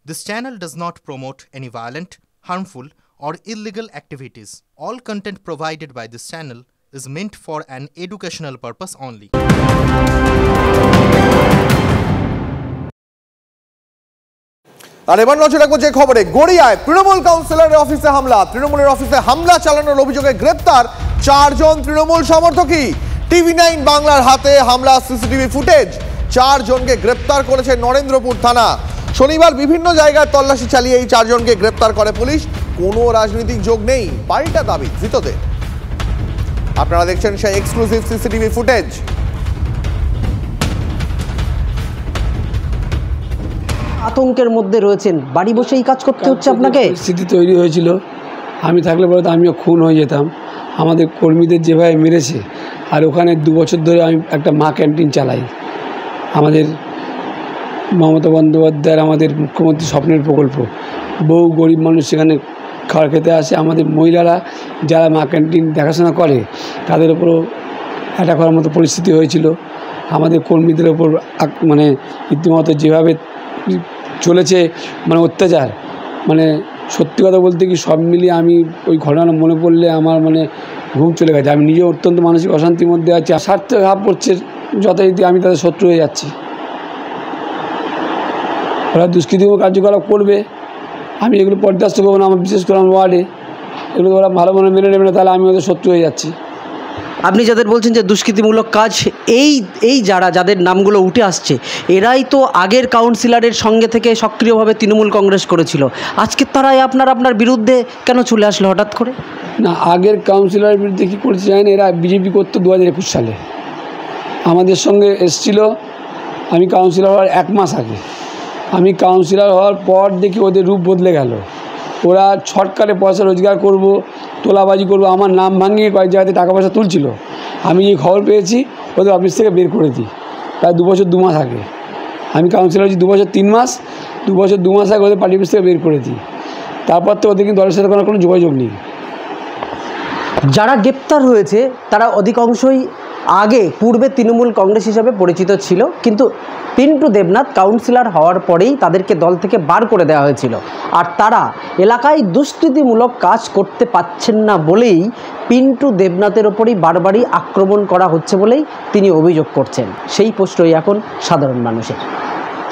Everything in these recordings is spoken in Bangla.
This channel does not promote any violent, harmful, or illegal activities. All content provided by this channel is meant for an educational purpose only. আর এবার নজর রাখবো যে খবরে গড়িয়ায় তৃণমূল কাউন্সিলরের অফিসে হামলা। তৃণমূলের অফিসে হামলা চালানোর অভিযোগে গ্রেপ্তার 4 জন তৃণমূল সমর্থকই। TV9 বাংলার হাতে হামলা সিসিটিভি ফুটেজ। 4 জনকে গ্রেপ্তার করেছে নরেন্দ্রপুর থানা। শনিবার বিভিন্ন জায়গায় তল্লাশি চালিয়ে এই 4 জনকে গ্রেপ্তার করে পুলিশ। কোনো রাজনৈতিক যোগ নেই, পাল্টা দাবি ধৃতদের। আপনারা দেখছেন সেই এক্সক্লুসিভ সিসিটিভি ফুটেজ। আতঙ্কের মধ্যে রয়েছেন, বাড়ি বসেই কাজ করতে হচ্ছে আপনাকে। পরিস্থিতি তৈরি হয়েছিল, আমি থাকলে পরে তো আমিও খুন হয়ে যেতাম। আমাদের কর্মীদের যেভাবে মেরেছে, আর ওখানে 2 বছর ধরে আমি একটা মা ক্যান্টিন চালাই। আমাদের মমতা বন্দ্যোপাধ্যায়ের, আমাদের মুখ্যমন্ত্রী স্বপ্নের প্রকল্প, বহু গরিব মানুষ সেখানে খাবার খেতে আসে। আমাদের মহিলারা যারা মা ক্যান্টিন দেখাশোনা করে তাদের ওপরও অ্যাটাক করার মতো পরিস্থিতি হয়েছিল। আমাদের কর্মীদের ওপর মানে রীতিমতো যেভাবে চলেছে মানে অত্যাচার, মানে সত্যি কথা বলতে কি সব মিলিয়ে আমি ওই ঘটনা মনে পড়লে আমার মানে ঘুম চলে গেছে। আমি নিজেও অত্যন্ত মানসিক অশান্তির মধ্যে আছি। স্বার্থ ভাব পড়ছে যথারীতি আমি তাদের শত্রু হয়ে যাচ্ছি। ওরা দুষ্কৃতিমূলক কার্যকলাপ করবে, আমি এগুলো বরদাস্ত করবো না। আমার বিশেষ করে আমার ওয়ার্ডে এগুলো ওরা ভালো মনে মেনে নেবে না, তাহলে আমি ওদের শত্রু হয়ে যাচ্ছি। আপনি যাদের বলছেন যে দুষ্কৃতিমূলক কাজ, এই যাদের নামগুলো উঠে আসছে, এরাই তো আগের কাউন্সিলরের সঙ্গে থেকে সক্রিয়ভাবে তৃণমূল কংগ্রেস করেছিল। আজকে তারাই আপনার বিরুদ্ধে কেন চলে আসলো হঠাৎ করে? না, আগের কাউন্সিলরের বিরুদ্ধে কী করতে চায় না, এরা বিজেপি করতো 2021 সালে আমাদের সঙ্গে এসছিল। আমি কাউন্সিলর হওয়ার 1 মাস আগে, আমি কাউন্সিলর হওয়ার পর দেখি ওদের রূপ বদলে গেল। ওরা শর্টকাটে পয়সা রোজগার করব, তোলাবাজি করব, আমার নাম ভাঙিয়ে কয়েক জায়গাতে টাকা পয়সা তুলছিল। আমি যে খবর পেয়েছি ওদের অফিস থেকে বের করে দিই প্রায় 2 বছর 2 মাস আগে। আমি কাউন্সিলর হচ্ছি 2 বছর 3 মাস, 2 বছর 2 মাস আগে ওদের পার্টি অফিস থেকে বের করে দিই। তারপর তো ওদের কিন্তু দলের সাথে কোনো যোগাযোগ নেই। যারা গ্রেপ্তার হয়েছে তারা অধিকাংশই পূর্বে তৃণমূল কংগ্রেস হিসাবে পরিচিত ছিল, কিন্তু পিন্টু দেবনাথ কাউন্সিলর হওয়ার পরেই তাদেরকে দল থেকে বার করে দেওয়া হয়েছিল। আর তারা এলাকায় দুষ্কৃতিমূলক কাজ করতে পাচ্ছেন না বলেই পিন্টু দেবনাথের ওপরই বারবারই আক্রমণ করা হচ্ছে বলেই তিনি অভিযোগ করছেন। সেই প্রশ্নই এখন সাধারণ মানুষের।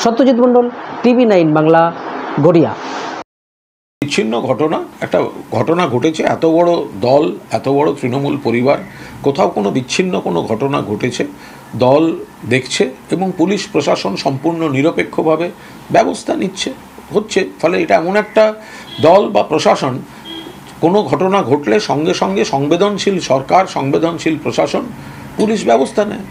সত্যজিৎ মণ্ডল, TV9 বাংলা, গড়িয়া। বিচ্ছিন্ন একটা ঘটনা ঘটেছে। এত বড় দল, এত বড় তৃণমূল পরিবার, কোথাও কোনো বিচ্ছিন্ন কোনো ঘটনা ঘটেছে দল দেখছে এবং পুলিশ প্রশাসন সম্পূর্ণ নিরপেক্ষভাবে ব্যবস্থা হচ্ছে। ফলে এটা এমন একটা দল বা প্রশাসন, কোনো ঘটনা ঘটলে সঙ্গে সঙ্গে সংবেদনশীল সরকার, সংবেদনশীল প্রশাসন, পুলিশ ব্যবস্থা নেয়।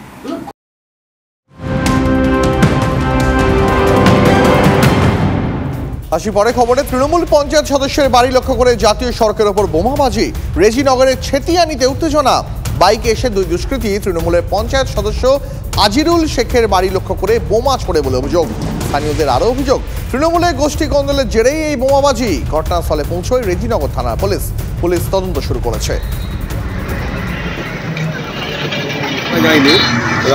আসি পরে খবরে। তৃণমূল পঞ্চায়েত সদস্যের বাড়ি লক্ষ্য করে জাতীয় সড়কের ওপর বোমাবাজি। রেজিনগরের ছেতিয়ানিতে উত্তেজনা। বাইকে এসে 2 দুষ্কৃতী তৃণমূলের পঞ্চায়েত সদস্য আজিরুল শেখের বাড়ি লক্ষ্য করে বোমা ছোড়ে বলে অভিযোগ। স্থানীয়দের আরও অভিযোগ, তৃণমূলের গোষ্ঠী কোন্দলের জেরেই এই বোমাবাজি। ঘটনাস্থলে পৌঁছয় রেজিনগর থানার পুলিশ তদন্ত শুরু করেছে।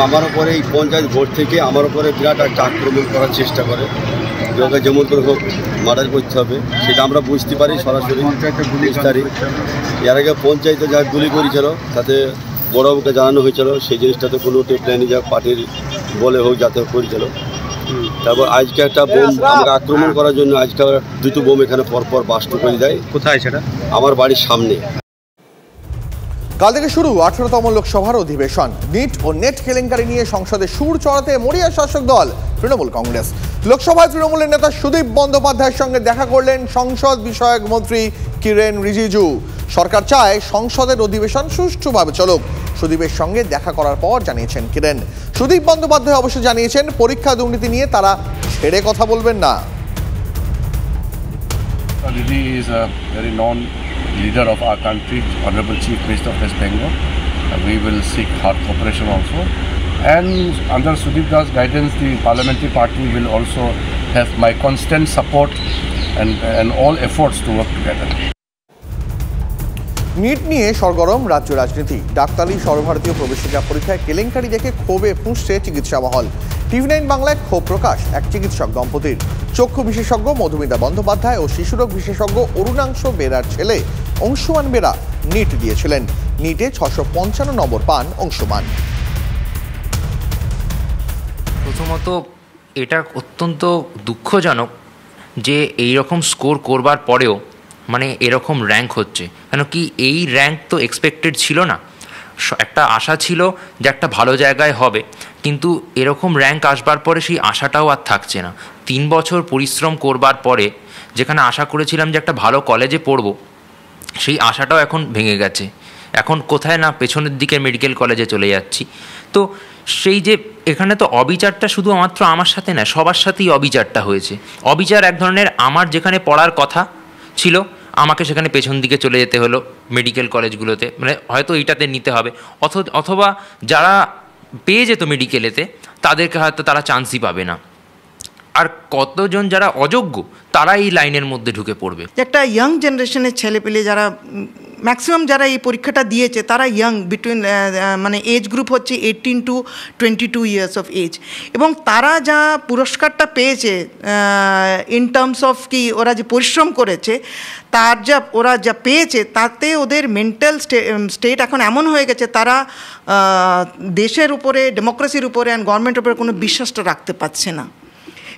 আমার উপরে এই পঞ্চায়েত ভোট থেকে আমার উপরে বিরাট একটা আক্রমণ করার চেষ্টা করে। যোগে যেমন করে হোক মার্ডার করতে হবে, সেটা আমরা বুঝতে পারি সরাসরি। 20 তারিখ এর আগে পঞ্চায়েতে যা গুলি করেছিল তাতে বড়বাবুকে জানানো হয়েছিল, সেই জিনিসটাতে কোনো প্ল্যানিং যা পার্টির বলে হোক যাতে করেছিল। তারপর আজকে একটা বোম আমাকে আক্রমণ করার জন্য আজকে 2টো বোম এখানে পরপর বাস্ট করে দেয়। কোথায় সেটা? আমার বাড়ির সামনে। কাল থেকে শুরু 18তম লোকসভার অধিবেশন। নিট ও নেট কেলেঙ্কারি নিয়ে সংসদে সুর চড়াতে মরিয়া শাসক দল তৃণমূল কংগ্রেস। লোকসভায় তৃণমূলের নেতা সুদীপ বন্দ্যোপাধ্যায়ের সঙ্গে দেখা করলেন সংসদ বিষয়ক মন্ত্রী কিরেন রিজিজু। সরকার চায় সংসদের অধিবেশন সুষ্ঠুভাবে চলুক। সুদীপের সঙ্গে দেখা করার পর জানিয়েছেন কিরেন। সুদীপ বন্দ্যোপাধ্যায় অবশ্য জানিয়েছেন পরীক্ষা দুর্নীতি নিয়ে তারা ছেড়ে কথা বলবেন না। Leader of our country, Honorable Chief Minister of West Bengal. We will seek hard cooperation also. And under Sudeep Das guidance, the parliamentary party will also have my constant support and all efforts to work together. NEET নিয়ে সরগরম রাজ্য রাজনীতি। ডাক্তারি সর্বভারতীয় প্রবেশিকা পরীক্ষায় কেলেঙ্কারি দেখে ক্ষোভে ফুঁসছে চিকিৎসা মহল। টিভি9 বাংলায় ক্ষোভ প্রকাশ এক চিকিৎসক দম্পতির। চক্ষু বিশেষজ্ঞ মধুমিতা বন্দ্যোপাধ্যায় ও শিশুরোগ বিশেষজ্ঞ অরুণাংশ বেরার ছেলে অংশুমান বেরা নিট দিয়েছিলেন। নিটে 655 নম্বর পান অংশুমান। প্রথমত এটা অত্যন্ত দুঃখজনক যে এই রকম স্কোর করবার পরেও মানে এরকম র্যাঙ্ক হচ্ছে। কেন কি এই র্যাঙ্ক তো এক্সপেক্টেড ছিল না। একটা আশা ছিল যে একটা ভালো জায়গায় হবে, কিন্তু এরকম র্যাঙ্ক আসবার পরে সেই আশাটাও আর থাকছে না। 3 বছর পরিশ্রম করবার পরে যেখানে আশা করেছিলাম যে একটা ভালো কলেজে পড়ব, সেই আশাটাও এখন ভেঙে গেছে। এখন কোথায় না পেছনের দিকে মেডিকেল কলেজে চলে যাচ্ছি। তো সেই যে এখানে তো অবিচারটা শুধুমাত্র আমার সাথে না, সবার সাথেই অবিচারটা হয়েছে। অবিচার এক ধরনের, আমার যেখানে পড়ার কথা ছিল আমাকে সেখানে পেছন দিকে চলে যেতে হলো মেডিকেল কলেজগুলোতে, মানে হয়তো এইটাতে নিতে হবে, অথবা যারা পেয়ে যেত মেডিকেলেতে তাদেরকে হয়তো তারা চান্সই পাবে না। আর কতজন যারা অযোগ্য তারা এই লাইনের মধ্যে ঢুকে পড়বে। একটা ইয়াং জেনারেশনের ছেলেপেলে যারা ম্যাক্সিমাম যারা এই পরীক্ষাটা দিয়েছে তারা ইয়াং, বিটুইন মানে এজ গ্রুপ হচ্ছে 18 to 22 ইয়ার্স অফ এজ, এবং তারা যা পুরস্কারটা পেয়েছে ইন টার্মস অফ কি ওরা যে পরিশ্রম করেছে তার ওরা যা পেয়েছে তাতে ওদের মেন্টাল স্টেট এখন এমন হয়ে গেছে তারা দেশের উপরে, ডেমোক্রেসির উপরে অ্যান্ড গভর্নমেন্টের উপরে কোনো বিশ্বাসটা রাখতে পারছে না,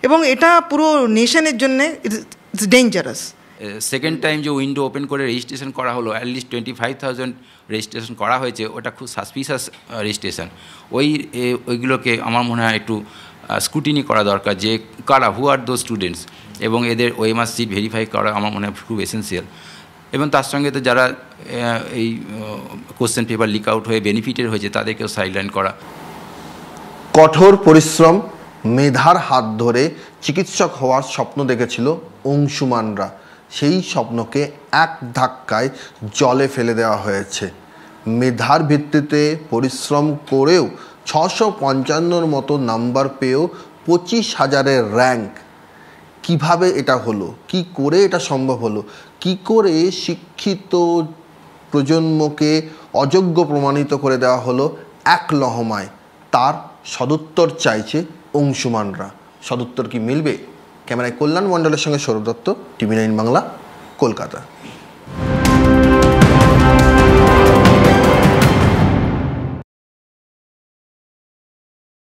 এবং এটা পুরো নেশনের জন্যে ইটস ডেঞ্জারাস। সেকেন্ড টাইম যে উইন্ডো ওপেন করে রেজিস্ট্রেশন করা হলো, অ্যাটলিস্ট 25,000 রেজিস্ট্রেশন করা হয়েছে, ওটা খুব সাসপিশাস রেজিস্ট্রেশন। ওইগুলোকে আমার মনে হয় একটু স্ক্রুটিনি করা দরকার, যে কারা, হু আর দোজ স্টুডেন্টস, এবং এদের ওএমআর সিট ভেরিফাই করা আমার মনে হয় খুব এসেন্সিয়াল। এবং তার সঙ্গে তো যারা এই কোশ্চেন পেপার লিক আউট হয়ে বেনিফিটেড হয়েছে তাদেরকেও সাইডলাইন করা। কঠোর পরিশ্রম, মেধার হাত ধরে চিকিৎসক হওয়ার স্বপ্ন দেখেছিল অংশুমানরা। সেই স্বপ্নকে এক ধাক্কায় জলে ফেলে দেওয়া হয়েছে। মেধার ভিত্তিতে পরিশ্রম করেও 655 মতো নাম্বার পেয়েও 25,000-এর র্যাঙ্ক। কিভাবে এটা হলো, কি করে এটা সম্ভব হলো, কি করে শিক্ষিত প্রজন্মকে অযোগ্য প্রমাণিত করে দেওয়া হলো এক লহমায়, তার সদুত্তর চাইছে অংশুমানরা। সদুত্তর কি মিলবে? ক্যামেরায় কল্যাণ মণ্ডলের সঙ্গে সৌরভ দত্ত, টিভি9 বাংলা, কলকাতা।